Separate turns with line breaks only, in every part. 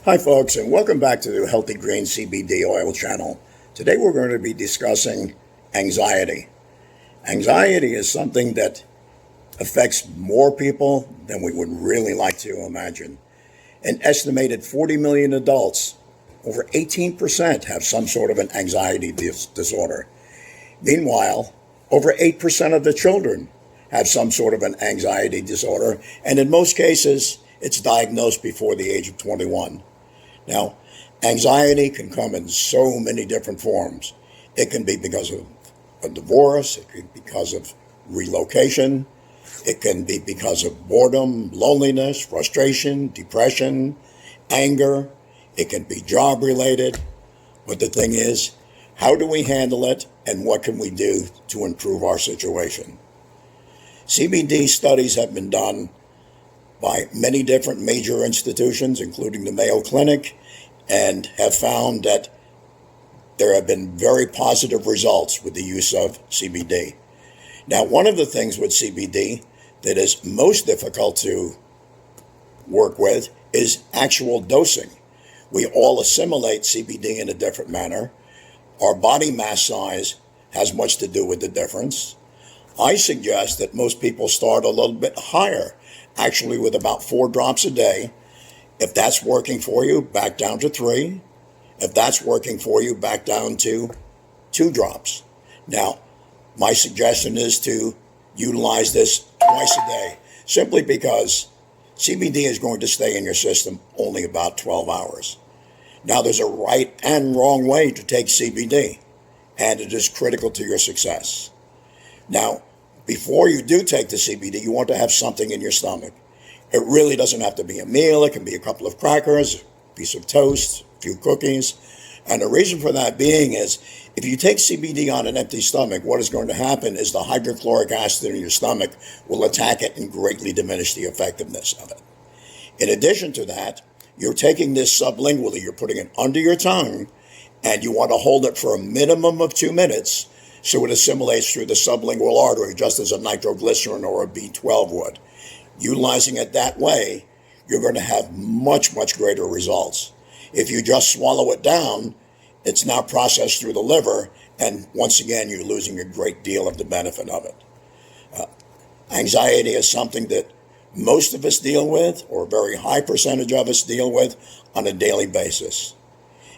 Hi folks, and welcome back to the Healthy Green CBD Oil channel. Today we're going to be discussing anxiety. Anxiety is something that affects more people than we would really like to imagine. An estimated 40 million adults, over 18%, have some sort of an anxiety disorder. Meanwhile, over 8% of the children have some sort of an anxiety disorder, and in most cases, it's diagnosed before the age of 21. Now, anxiety can come in so many different forms. It can be because of a divorce, it can be because of relocation, it can be because of boredom, loneliness, frustration, depression, anger. It can be job related. But the thing is, how do we handle it and what can we do to improve our situation? CBD studies have been done by many different major institutions, including the Mayo Clinic, and have found that there have been very positive results with the use of CBD. Now, one of the things with CBD that is most difficult to work with is actual dosing. We all assimilate CBD in a different manner. Our body mass size has much to do with the difference. I suggest that most people start a little bit higher, actually with about 4 drops a day. If that's working for you, back down to 3. If that's working for you, back down to 2 drops. Now, my suggestion is to utilize this twice a day, simply because CBD is going to stay in your system only about 12 hours. Now, there's a right and wrong way to take CBD, and it is critical to your success. Now, before you do take the CBD, you want to have something in your stomach. It really doesn't have to be a meal. It can be a couple of crackers, a piece of toast, a few cookies. And the reason for that being is, if you take CBD on an empty stomach, what is going to happen is the hydrochloric acid in your stomach will attack it and greatly diminish the effectiveness of it. In addition to that, you're taking this sublingually, you're putting it under your tongue, and you want to hold it for a minimum of 2 minutes so it assimilates through the sublingual artery, just as a nitroglycerin or a B12 would. Utilizing it that way, you're going to have much, much greater results. If you just swallow it down, it's now processed through the liver, and once again, you're losing a great deal of the benefit of it. Anxiety is something that most of us deal with, or a very high percentage of us deal with, on a daily basis.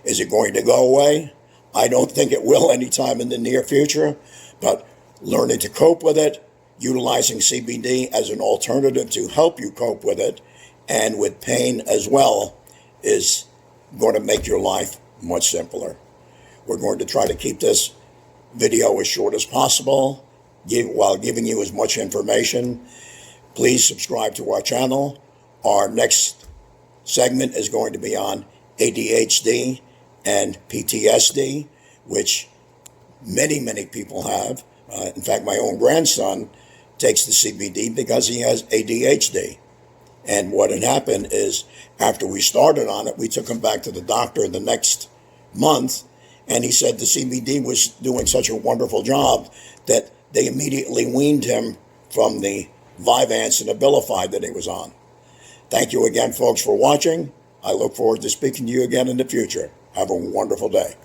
Is it going to go away? I don't think it will anytime in the near future, but learning to cope with it, utilizing CBD as an alternative to help you cope with it, and with pain as well, is going to make your life much simpler. We're going to try to keep this video as short as possible, while giving you as much information. Please subscribe to our channel. Our next segment is going to be on ADHD and PTSD, which many, many people have. In fact, my own grandson takes the CBD because he has ADHD. And what had happened is, after we started on it, we took him back to the doctor the next month, and he said the CBD was doing such a wonderful job that they immediately weaned him from the Vyvanse and Abilify that he was on. Thank you again, folks, for watching. I look forward to speaking to you again in the future. Have a wonderful day.